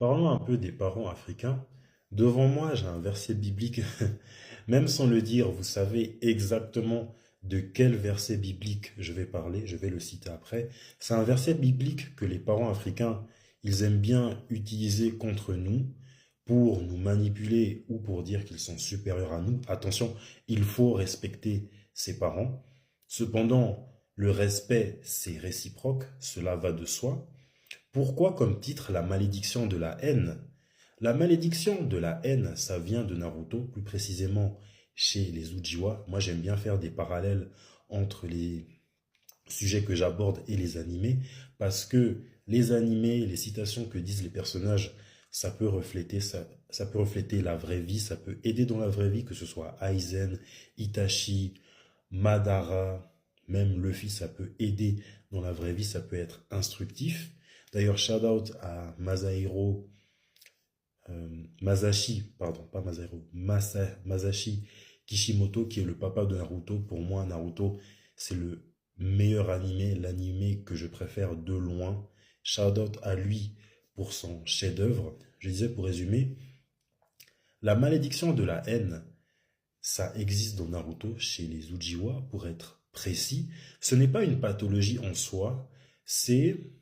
Parlons un peu des parents africains. Devant moi, j'ai un verset biblique. Même sans le dire, vous savez exactement de quel verset biblique je vais parler. Je vais le citer après. C'est un verset biblique que les parents africains, ils aiment bien utiliser contre nous pour nous manipuler ou pour dire qu'ils sont supérieurs à nous. Attention, il faut respecter ses parents. Cependant, le respect, c'est réciproque. Cela va de soi. Pourquoi comme titre la malédiction de la haine? La malédiction de la haine, ça vient de Naruto, plus précisément chez les Uchiwa. Moi, j'aime bien faire des parallèles entre les sujets que j'aborde et les animés, parce que les animés, les citations que disent les personnages, ça peut refléter la vraie vie, ça peut aider dans la vraie vie, que ce soit Aizen, Itachi, Madara, même Luffy, ça peut aider dans la vraie vie, ça peut être instructif. D'ailleurs, shout out à Masashi, pardon, pas Masahiro, Masashi Kishimoto, qui est le papa de Naruto. Pour moi, Naruto, c'est le meilleur animé, l'animé que je préfère de loin. Shout out à lui pour son chef-d'œuvre. Je disais pour résumer, la malédiction de la haine, ça existe dans Naruto chez les Uchiwa, pour être précis. Ce n'est pas une pathologie en soi, c'est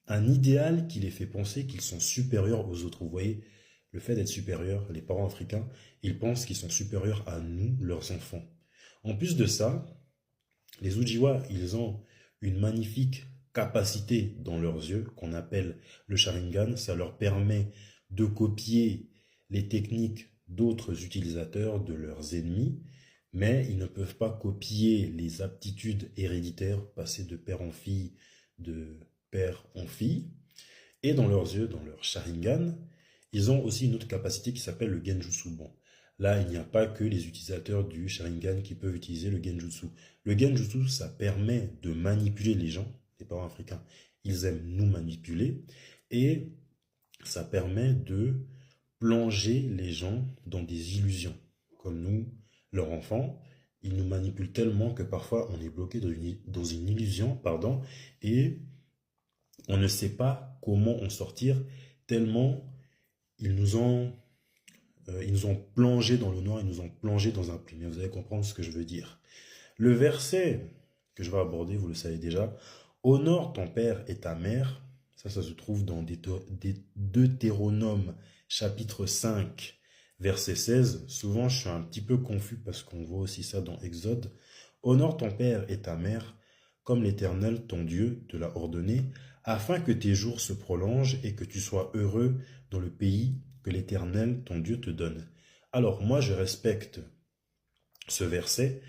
un idéal qui les fait penser qu'ils sont supérieurs aux autres. Vous voyez, le fait d'être supérieur, les parents africains, ils pensent qu'ils sont supérieurs à nous, leurs enfants. En plus de ça, les Ujiwa, ils ont une magnifique capacité dans leurs yeux qu'on appelle le Sharingan. Ça leur permet de copier les techniques d'autres utilisateurs, de leurs ennemis, mais ils ne peuvent pas copier les aptitudes héréditaires passées de père en fille, de père en fille. Et dans leurs yeux, dans leur Sharingan, ils ont aussi une autre capacité qui s'appelle le Genjutsu. Bon, là, il n'y a pas que les utilisateurs du Sharingan qui peuvent utiliser le Genjutsu. Le Genjutsu, ça permet de manipuler les gens, les parents africains. Ils aiment nous manipuler et ça permet de plonger les gens dans des illusions. Comme nous, leurs enfants, ils nous manipulent tellement que parfois on est bloqué dans une illusion, pardon, et on ne sait pas comment en sortir tellement ils ils nous ont plongé dans le noir, ils nous ont plongé dans un pli. Mais vous allez comprendre ce que je veux dire. Le verset que je vais aborder, vous le savez déjà, honore ton père et ta mère. Ça se trouve dans Deutéronome chapitre 5, verset 16. Souvent, je suis un petit peu confus parce qu'on voit aussi ça dans Exode. Honore ton père et ta mère, comme l'Éternel, ton Dieu, te l'a ordonné, afin que tes jours se prolongent et que tu sois heureux dans le pays que l'Éternel, ton Dieu, te donne. Alors, moi, je respecte ce verset,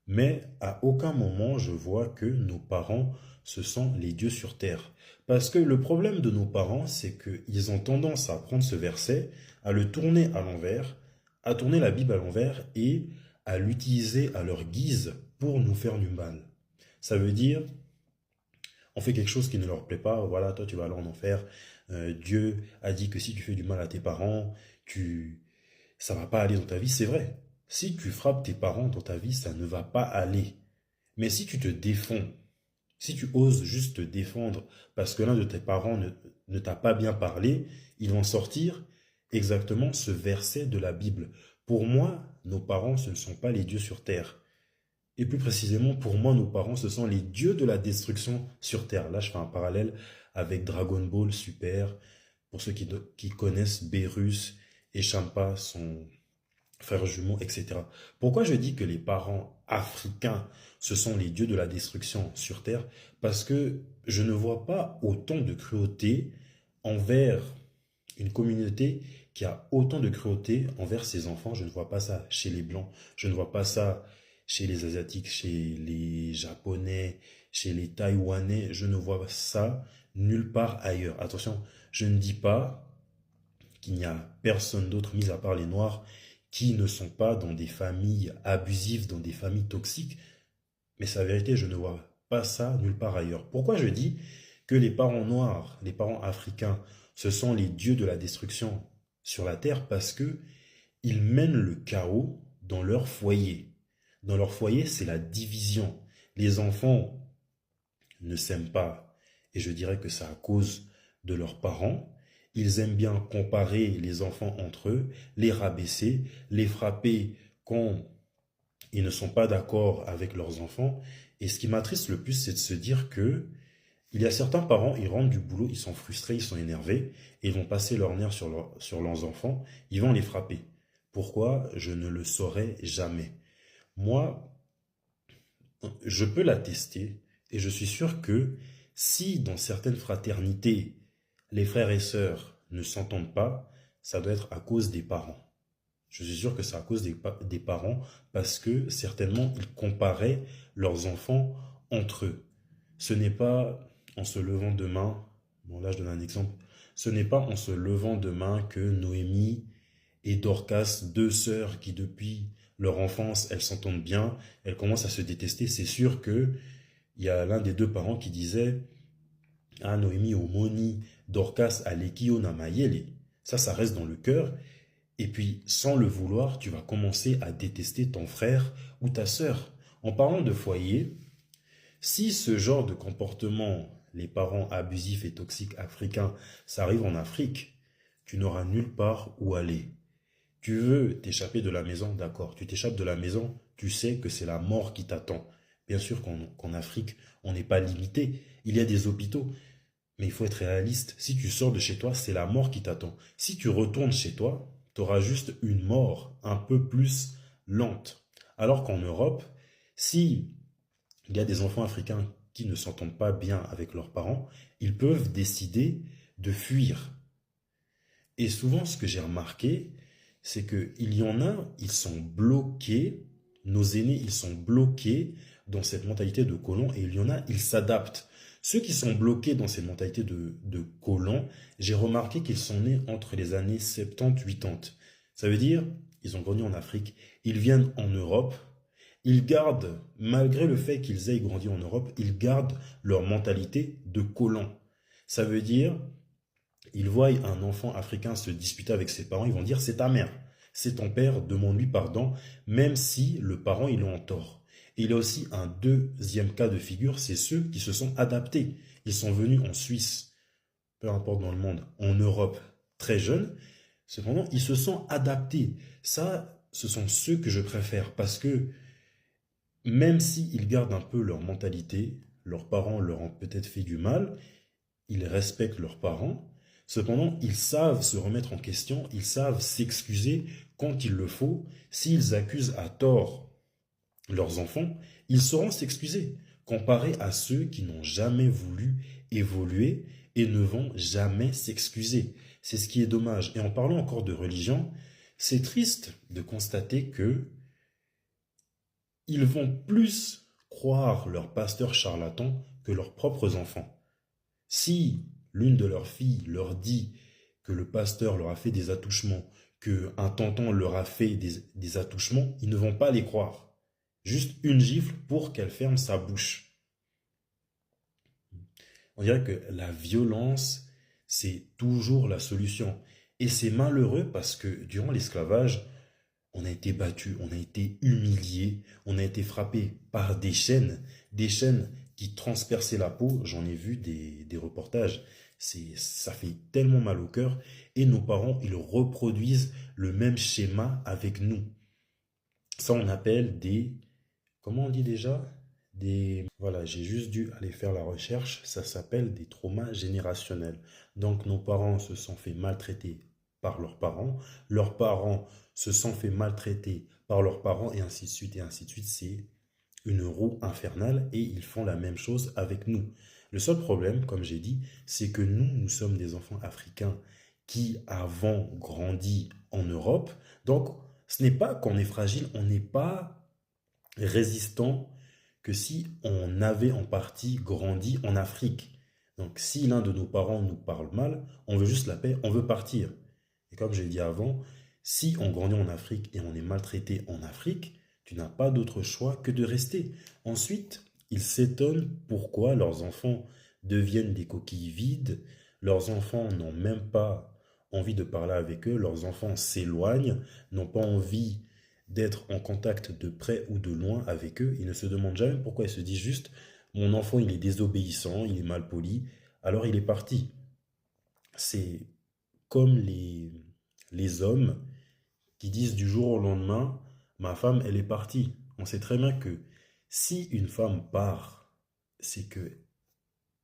mais à aucun moment je vois que nos parents, ce sont les dieux sur terre. Parce que le problème de nos parents, c'est qu'ils ont tendance à prendre ce verset, à le tourner à l'envers, à tourner la Bible à l'envers et à l'utiliser à leur guise pour nous faire du mal. Ça veut dire, on fait quelque chose qui ne leur plaît pas, voilà, toi tu vas aller en enfer. Dieu a dit que si tu fais du mal à tes parents, tu ça va pas aller dans ta vie, c'est vrai. Si tu frappes tes parents dans ta vie, ça ne va pas aller. Mais si tu te défends, si tu oses juste te défendre parce que l'un de tes parents ne t'a pas bien parlé, ils vont sortir exactement ce verset de la Bible. Pour moi, nos parents, ce ne sont pas les dieux sur terre. Et plus précisément, pour moi, nos parents, ce sont les dieux de la destruction sur terre. Là, je fais un parallèle avec Dragon Ball Super. Pour ceux qui connaissent, Beerus et Champa, son frère jumeau, etc. Pourquoi je dis que les parents africains, ce sont les dieux de la destruction sur terre? Parce que je ne vois pas autant de cruauté envers une communauté qui a autant de cruauté envers ses enfants. Je ne vois pas ça chez les Blancs, je ne vois pas ça chez les Asiatiques, chez les Japonais, chez les Taïwanais. Je ne vois ça nulle part ailleurs. Attention, je ne dis pas qu'il n'y a personne d'autre, mis à part les Noirs, qui ne sont pas dans des familles abusives, dans des familles toxiques. Mais c'est la vérité, je ne vois pas ça nulle part ailleurs. Pourquoi je dis que les parents noirs, les parents africains, ce sont les dieux de la destruction sur la terre? Parce que ils mènent le chaos dans leur foyer. Dans leur foyer, c'est la division. Les enfants ne s'aiment pas. Et je dirais que c'est à cause de leurs parents. Ils aiment bien comparer les enfants entre eux, les rabaisser, les frapper quand ils ne sont pas d'accord avec leurs enfants. Et ce qui m'attriste le plus, c'est de se dire que il y a certains parents, ils rentrent du boulot, ils sont frustrés, ils sont énervés, et ils vont passer leur nerf sur leurs enfants, ils vont les frapper. Pourquoi? Je ne le saurais jamais. Moi, je peux l'attester, et je suis sûr que si dans certaines fraternités, les frères et sœurs ne s'entendent pas, ça doit être à cause des parents. Je suis sûr que c'est à cause des parents, parce que certainement, ils comparaient leurs enfants entre eux. Ce n'est pas en se levant demain, bon là je donne un exemple, ce n'est pas en se levant demain que Noémie et Dorcas, deux sœurs qui depuis leur enfance, elles s'entendent bien, elles commencent à se détester. C'est sûr que il y a l'un des deux parents qui disait ah Noémie omoni Dorcas alekio namayele. Ça reste dans le cœur. Et puis, sans le vouloir, tu vas commencer à détester ton frère ou ta sœur. En parlant de foyer, si ce genre de comportement, les parents abusifs et toxiques africains, ça arrive en Afrique, tu n'auras nulle part où aller. Tu veux t'échapper de la maison, d'accord. Tu t'échappes de la maison, tu sais que c'est la mort qui t'attend. Bien sûr qu'en Afrique, on n'est pas limité. Il y a des hôpitaux, mais il faut être réaliste. Si tu sors de chez toi, c'est la mort qui t'attend. Si tu retournes chez toi, tu auras juste une mort un peu plus lente. Alors qu'en Europe, si il y a des enfants africains qui ne s'entendent pas bien avec leurs parents, ils peuvent décider de fuir. Et souvent, ce que j'ai remarqué, c'est qu'il y en a, ils sont bloqués, nos aînés, ils sont bloqués dans cette mentalité de colon, et il y en a, ils s'adaptent. Ceux qui sont bloqués dans cette mentalité de colon, j'ai remarqué qu'ils sont nés entre les années 70, 80. Ça veut dire, ils ont grandi en Afrique, ils viennent en Europe, ils gardent, malgré le fait qu'ils aient grandi en Europe, ils gardent leur mentalité de colon. Ça veut dire, ils voient un enfant africain se disputer avec ses parents, ils vont dire c'est ta mère, c'est ton père, demande-lui pardon, même si le parent il est en tort. Et il y a aussi un deuxième cas de figure, c'est ceux qui se sont adaptés. Ils sont venus en Suisse, peu importe dans le monde, en Europe, très jeunes. Cependant, ils se sont adaptés. Ça, ce sont ceux que je préfère parce que même s'ils gardent un peu leur mentalité, leurs parents leur ont peut-être fait du mal, ils respectent leurs parents. Cependant, ils savent se remettre en question, ils savent s'excuser quand il le faut. S'ils accusent à tort leurs enfants, ils sauront s'excuser, comparé à ceux qui n'ont jamais voulu évoluer et ne vont jamais s'excuser. C'est ce qui est dommage. Et en parlant encore de religion, c'est triste de constater que ils vont plus croire leur pasteur charlatan que leurs propres enfants. Si l'une de leurs filles leur dit que le pasteur leur a fait des attouchements, qu'un tonton leur a fait des attouchements, ils ne vont pas les croire. Juste une gifle pour qu'elle ferme sa bouche. On dirait que la violence, c'est toujours la solution. Et c'est malheureux parce que durant l'esclavage, on a été battu, on a été humilié, on a été frappé par des chaînes qui transperçaient la peau. J'en ai vu des reportages. Ça fait tellement mal au cœur. Et nos parents, ils reproduisent le même schéma avec nous. Ça, on appelle comment on dit déjà? Voilà, j'ai juste dû aller faire la recherche. Ça s'appelle des traumas générationnels. Donc, nos parents se sont fait maltraiter par leurs parents se sont fait maltraiter par leurs parents, et ainsi de suite, et ainsi de suite. C'est une roue infernale, et ils font la même chose avec nous. Le seul problème, comme j'ai dit, c'est que nous sommes des enfants africains qui avons grandi en Europe. Donc, ce n'est pas qu'on est fragile, on n'est pas résistant que si on avait en partie grandi en Afrique. Donc, si l'un de nos parents nous parle mal, on veut juste la paix, on veut partir. Et comme j'ai dit avant, si on grandit en Afrique et on est maltraité en Afrique, tu n'as pas d'autre choix que de rester. Ensuite, ils s'étonnent pourquoi leurs enfants deviennent des coquilles vides, leurs enfants n'ont même pas envie de parler avec eux, leurs enfants s'éloignent, n'ont pas envie d'être en contact de près ou de loin avec eux. Ils ne se demandent jamais pourquoi, ils se disent juste, mon enfant il est désobéissant, il est mal poli, alors il est parti. C'est comme les hommes qui disent du jour au lendemain, ma femme, elle est partie. On sait très bien que si une femme part, c'est que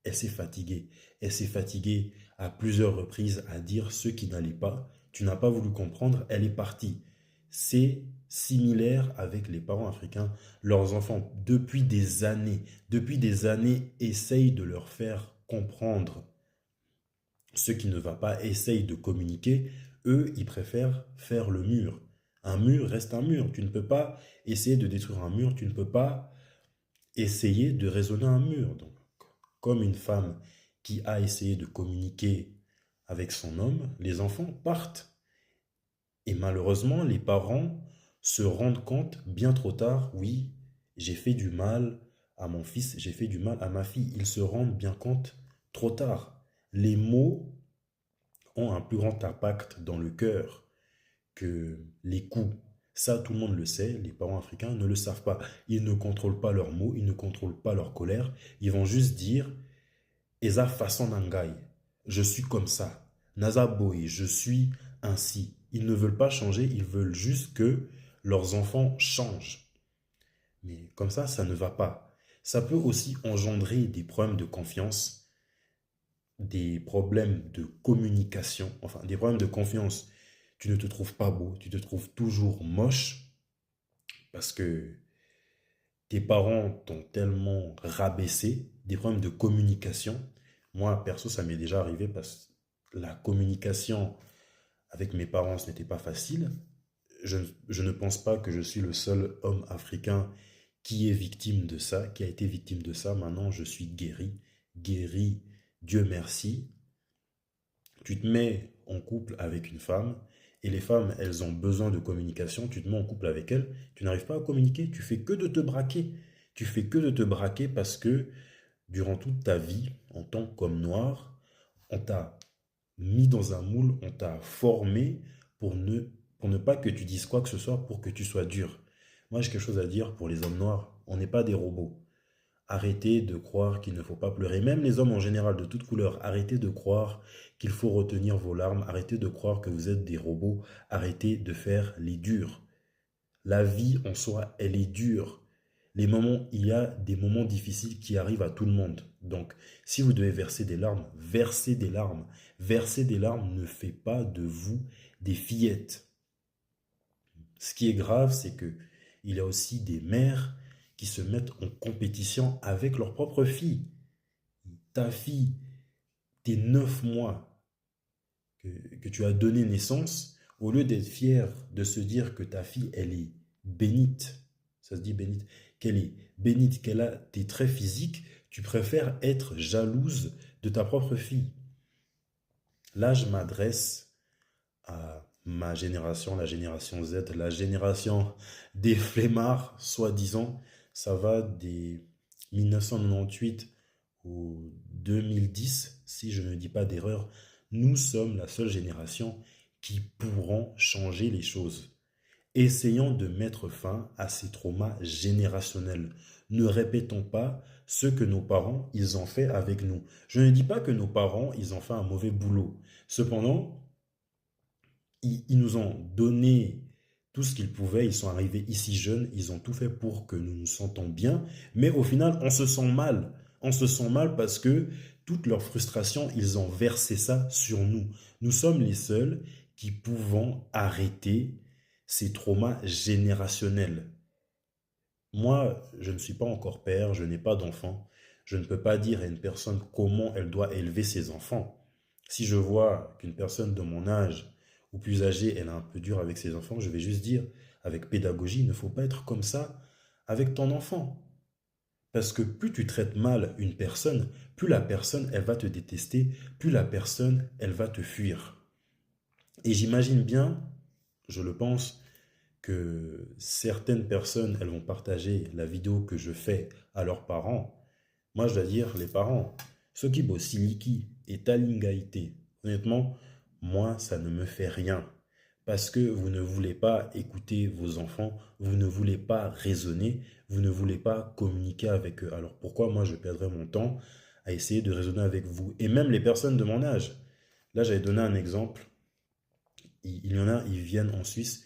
elle s'est fatiguée. Elle s'est fatiguée à plusieurs reprises à dire ce qui n'allait pas. Tu n'as pas voulu comprendre, elle est partie. C'est similaire avec les parents africains. Leurs enfants, depuis des années, essayent de leur faire comprendre ce qui ne va pas, essayent de communiquer. Eux, ils préfèrent faire le mur. Un mur reste un mur. Tu ne peux pas essayer de détruire un mur. Tu ne peux pas essayer de raisonner un mur. Donc, comme une femme qui a essayé de communiquer avec son homme, les enfants partent. Et malheureusement, les parents se rendent compte bien trop tard, oui, j'ai fait du mal à mon fils, j'ai fait du mal à ma fille. Ils se rendent bien compte trop tard. Les mots ont un plus grand impact dans le cœur que les coups. Ça, tout le monde le sait, les parents africains ne le savent pas. Ils ne contrôlent pas leurs mots, ils ne contrôlent pas leur colère. Ils vont juste dire Eza façon nangai, je suis comme ça. Naza boy, je suis ainsi. Ils ne veulent pas changer, ils veulent juste que leurs enfants changent. Mais comme ça ne va pas. Ça peut aussi engendrer des problèmes de confiance, des problèmes de communication, enfin des problèmes de confiance. Tu ne te trouves pas beau, tu te trouves toujours moche parce que tes parents t'ont tellement rabaissé, des problèmes de communication. Moi, perso, ça m'est déjà arrivé parce que la communication avec mes parents, ce n'était pas facile. Je ne pense pas que je suis le seul homme africain qui est victime de ça, qui a été victime de ça. Maintenant, je suis guéri. Guéri, Dieu merci. Tu te mets en couple avec une femme et les femmes, elles ont besoin de communication. Tu te mets en couple avec elles, tu n'arrives pas à communiquer. Tu fais que de te braquer. Tu fais que de te braquer parce que durant toute ta vie, en tant qu'homme noir, on t'a mis dans un moule, on t'a formé pour ne pas que tu dises quoi que ce soit, pour que tu sois dur. Moi, j'ai quelque chose à dire pour les hommes noirs. On n'est pas des robots. Arrêtez de croire qu'il ne faut pas pleurer. Même les hommes en général, de toutes couleurs, arrêtez de croire qu'il faut retenir vos larmes. Arrêtez de croire que vous êtes des robots. Arrêtez de faire les durs. La vie en soi, elle est dure. Il y a des moments difficiles qui arrivent à tout le monde. Donc, si vous devez verser des larmes, versez des larmes. Verser des larmes ne fait pas de vous des fillettes. Ce qui est grave, c'est que il y a aussi des mères qui se mettent en compétition avec leur propre fille. Ta fille, tes 9 mois que tu as donné naissance, au lieu d'être fier de se dire que ta fille, elle est bénite, ça se dit bénite, qu'elle est bénite, qu'elle a des traits physiques, tu préfères être jalouse de ta propre fille. Là, je m'adresse à ma génération, la génération Z, la génération des flemmards, soi-disant. Ça va des 1998 au 2010, si je ne dis pas d'erreur. Nous sommes la seule génération qui pourront changer les choses. Essayons de mettre fin à ces traumas générationnels. Ne répétons pas ce que nos parents, ils ont fait avec nous. Je ne dis pas que nos parents, ils ont fait un mauvais boulot. Cependant, ils nous ont donné tout ce qu'ils pouvaient. Ils sont arrivés ici jeunes. Ils ont tout fait pour que nous nous sentons bien. Mais au final, on se sent mal. On se sent mal parce que toute leur frustration, ils ont versé ça sur nous. Nous sommes les seuls qui pouvons arrêter ces traumas générationnels. Moi, je ne suis pas encore père, je n'ai pas d'enfant. Je ne peux pas dire à une personne comment elle doit élever ses enfants. Si je vois qu'une personne de mon âge ou plus âgée, elle est un peu dure avec ses enfants, je vais juste dire, avec pédagogie, il ne faut pas être comme ça avec ton enfant. Parce que plus tu traites mal une personne, plus la personne, elle va te détester, plus la personne, elle va te fuir. Et j'imagine bien, je le pense, que certaines personnes, elles vont partager la vidéo que je fais à leurs parents. Moi, je dois dire, les parents, ceux qui bossent siliki et talingaïté, honnêtement, moi, ça ne me fait rien. Parce que vous ne voulez pas écouter vos enfants, vous ne voulez pas raisonner, vous ne voulez pas communiquer avec eux. Alors pourquoi moi je perdrais mon temps à essayer de raisonner avec vous? Et même les personnes de mon âge. Là, j'avais donné un exemple il y en a, ils viennent en Suisse,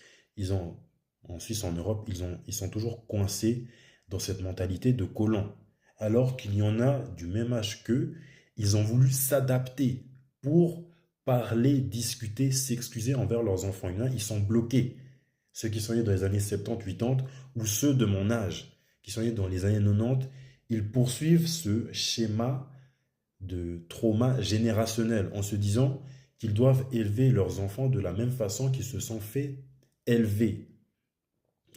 en Suisse, en Europe, ils sont toujours coincés dans cette mentalité de colon. Alors qu'il y en a du même âge qu'eux, ils ont voulu s'adapter pour parler, discuter, s'excuser envers leurs enfants. Il y en a, ils sont bloqués. Ceux qui sont nés dans les années 70, 80, ou ceux de mon âge, qui sont nés dans les années 90, ils poursuivent ce schéma de trauma générationnel en se disant qu'ils doivent élever leurs enfants de la même façon qu'ils se sont fait élever.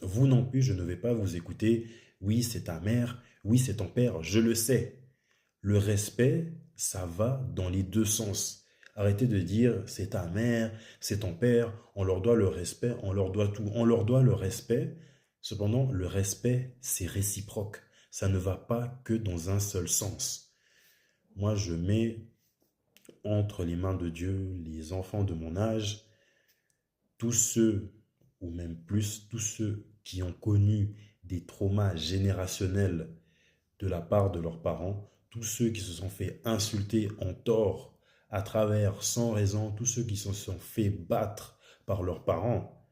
Vous non plus, je ne vais pas vous écouter. Oui, c'est ta mère. Oui, c'est ton père. Je le sais. Le respect, ça va dans les deux sens. Arrêtez de dire c'est ta mère, c'est ton père, on leur doit le respect, on leur doit tout, on leur doit le respect. Cependant, le respect, c'est réciproque. Ça ne va pas que dans un seul sens. Moi, je mets entre les mains de Dieu les enfants de mon âge, tous ceux, ou même plus, tous ceux qui ont connu des traumas générationnels de la part de leurs parents, tous ceux qui se sont fait insulter en tort à travers sans raison, tous ceux qui se sont fait battre par leurs parents,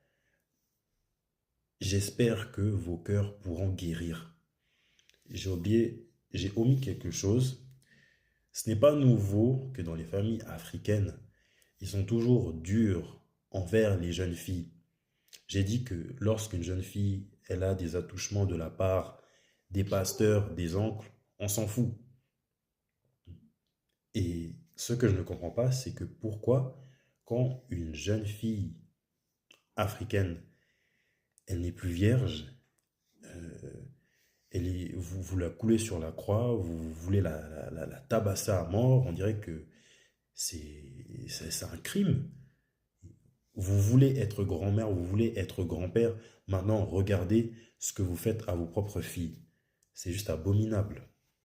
j'espère que vos cœurs pourront guérir. J'ai omis quelque chose. Ce n'est pas nouveau que dans les familles africaines, ils sont toujours durs envers les jeunes filles. J'ai dit que lorsqu'une jeune fille, elle a des attouchements de la part des pasteurs, des oncles, on s'en fout. Et ce que je ne comprends pas, c'est que pourquoi, quand une jeune fille africaine, elle n'est plus vierge, euh, vous la coulez sur la croix, vous voulez la tabasser à mort, on dirait que c'est un crime. Vous voulez être grand-mère, vous voulez être grand-père, maintenant regardez ce que vous faites à vos propres filles. C'est juste abominable.